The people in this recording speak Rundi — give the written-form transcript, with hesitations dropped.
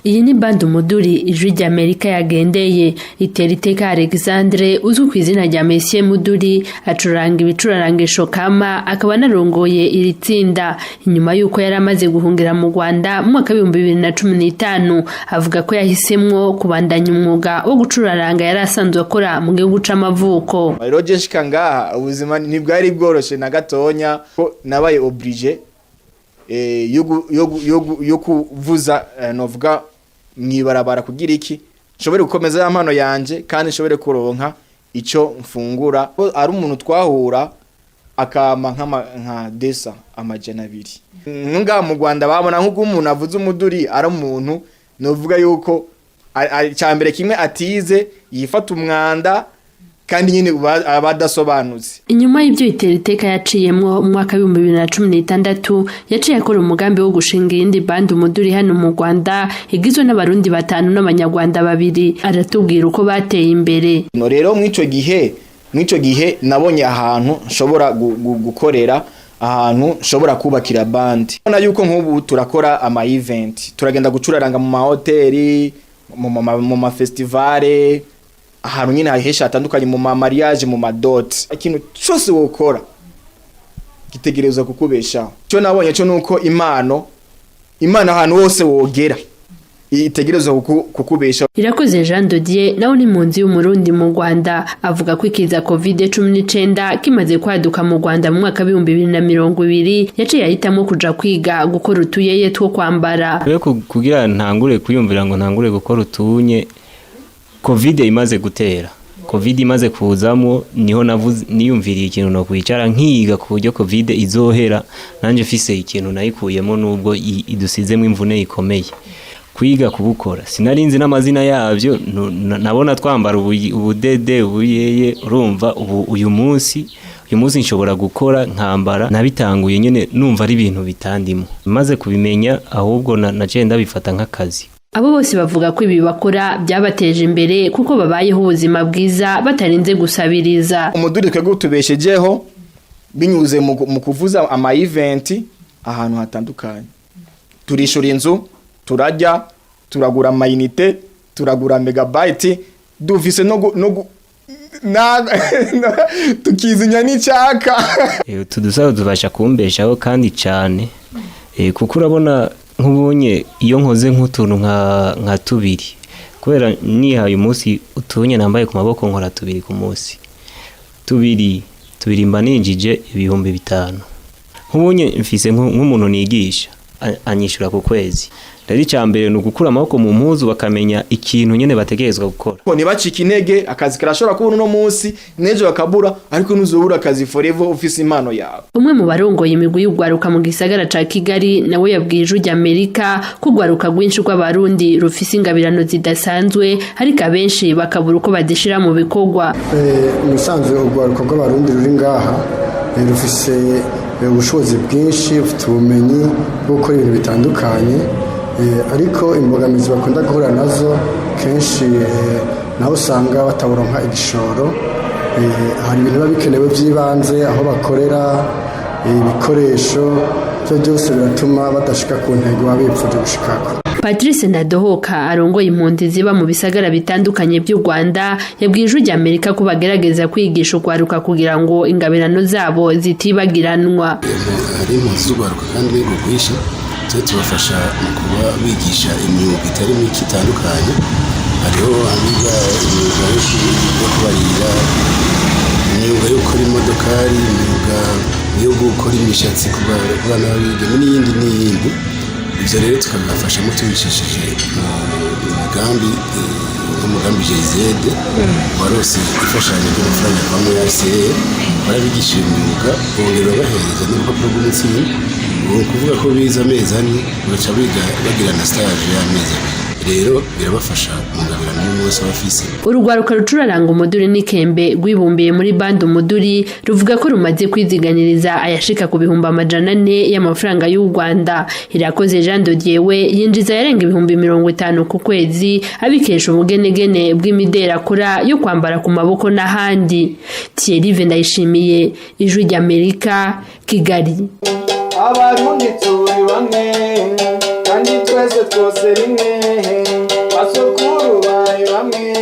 Iyi ni band umuduri ijwi rya Amerika yagendeye. Itera iteka Alexandre uzwi ku izina rya Monsieur Muduri acuranga ibicurarangisho kama, akaba narongoye iri tsinda inyuma yuko yari amaze guhungira mu Rwanda mu mwaka wa 2015. Avuga ko yahisemwo kubandanya umwuga wo gucuraranga yari asanzwe akora mu gihugu c'amavuko. Roger Shikangaha ubuzima ntibwari bworoshe na gatonya ko nabaye oblige yo kuvuza novuga mwibarabara kugira iki nshobore gukomeza ya mpano yanje kandi nshobore kuronka ico mfungura. Ari umuntu twahura akama nka desa amajana 2 nga mu Rwanda babona nk'uko umuntu avuze umuduri ari umuntu novuga yuko cyambere kimwe atize yifata umwanda kandi nyine abadasobanutse. Inyuma y'ibyo Itera iteka yaciyemwo mu mwaka wa 2016 yaciye akora umugambi wo gushinga indi band umuduri hano mu Rwanda igizwe n'abarundi 5 n'abanyarwanda 2. Aratubwira uko bateye imbere. No rero mwico gihe nabonye ahantu nshobora gukorera, ahantu nshobora kubakira band. Bona yuko nk'ubu turakora ama event, turagenda gucuraranga mu mahoteli, mu ma festivale, ahantu nyine hahesha atandukanye mu mariage, mu madot. Ikintu cyose wokora gitegerezwa kukubeshaho. Cyo nabonye cyo nuko imana ahantu hose wogera itegerezwa kukubeshaho. Irakoze Jean Dodier nawe ni munzi y'umurundi mu Rwanda, avuga ko ikiza COVID-19 kimaze kwaduka mu Rwanda mu mwaka wa 2020 yaciye ahitamo kuja kwiga gukora utuyeye two kwambara. Kugira ntangure kuyumvira ngo ntangure gukora utunye, Covid imaze gutera, Covid imaze kuzamo, niho niyumviriye ikintu no kwicara nkiga ku buryo Covid izohera nanje fise ikintu nayikuyemo nubwo idusizemo imvune ikomeye. Kwiga kubukora sinarinzi n'amazina yavyo, nabona twambara ubudede ubuyeye. Urumva uyu munsi nshobora gukora nkambara, nabitanguye nyene numva ari ibintu bitandimo. Maze kubimenya ahubwo naciye ndabifata nk'akazi. Abo bose bavuga ko ibi bakora byabateje imbere kuko babayeho ubuzima bwiza batarinze gusabiriza. Umuduri twego tubeshejeho binyuze mu kuvuza ama event ahantu hatandukanye. Turishura inzu, turajya, turagura amayinite, turagura megabyte, dufise tukizinya n'icyaka. Tudusaba tubasha kumbeshaho kandi cyane, kuko urabona nk'ubonye iyo nkoze nk'utuntu nka 2 kubera nihaye umunsi utunye nambaye ku maboko nkora 2 ku munsi 2 mba ninjije 5,000. Nk'ubonye mfise nk'umuntu nigisha anyishura ku kwezi. Rero icyambere no gukura amaboko mu mpuzu bakamenya ikintu nyene bategerezwa gukora. Ko nibacika intege akazi karashobora kubona no munsi nejo akabura, ariko nuzobura akazi forever ufise impano yawe. Umwe mu barongoye imigwi y'ugwaruka mu gisagara ca Kigali nawe yabwiye ijwi rya Amerika kugwaruka gwinshi rw'abarundi rufise ingabirano zidasanzwe, ariko abenshi bakabura uko badishira mu bikorwa. Musanzwe ugwaruka rw'abarundi ruri ngaha rufise ubushobozi bwinshi, ufite ubumenyi bwo gukora ibintu bitandukanye, ariko imbogamizi bakunda guhura nazo kenshi naho usanga bataburonka igishoro. Hari ibintu biba bikenewe by'ibanze aho bakorera, ibikoresho byo byose biratuma badashika ku ntego babipfuje gushikako. Patrice Ndadohoka arongoye impunzi ziba mu bisagara bitandukanye by'u Rwanda yabwiye ijwi rya Amerika ko bagerageza kwigisha ugwaruka kugira ngo ingabirano zabo zitibagiranwa. Hari impunzi z'ugwaruka kandi bigugwisha tubafasha mu kuba bigisha imyuga itari mike itandukanye. Hariho abiga imyuga yo kubarira, imyuga yo gukora imodokari, imyuga yo gukora imishatsi ku bana b'abigeme n'iyindi. Ibyo rero tukabafashamo tubishishije umugambi GZ warose ifashanyo ry'amafaranga kwa MUSE. Barabigisha imyuga bongera bahereza n'urupapuro rw'umutsindo. Kuvuga ko biza amezi ane baca bagira na stage y'amezi. Rero birabafasha mungabirano n'umunsi bafise. Urugwaruka rucuraranga umuduri n'ikembe rwibumbiye muri band umuduri ruvuga ko rumaze kwiziganiriza ayashika ku 400 y'amafaranga y'u Rwanda. Irakoze Jean Dodier we yinjiza yarenga 50,000 ku kwezi abikesha ubugenegene bw'imidera akora yo kwambara ku maboko n'ahandi. Thierry Ndayishimiye, ijwi rya Amerika, Kigali. Abarundi turi bamwe kandi twese twose rimwe. hamwe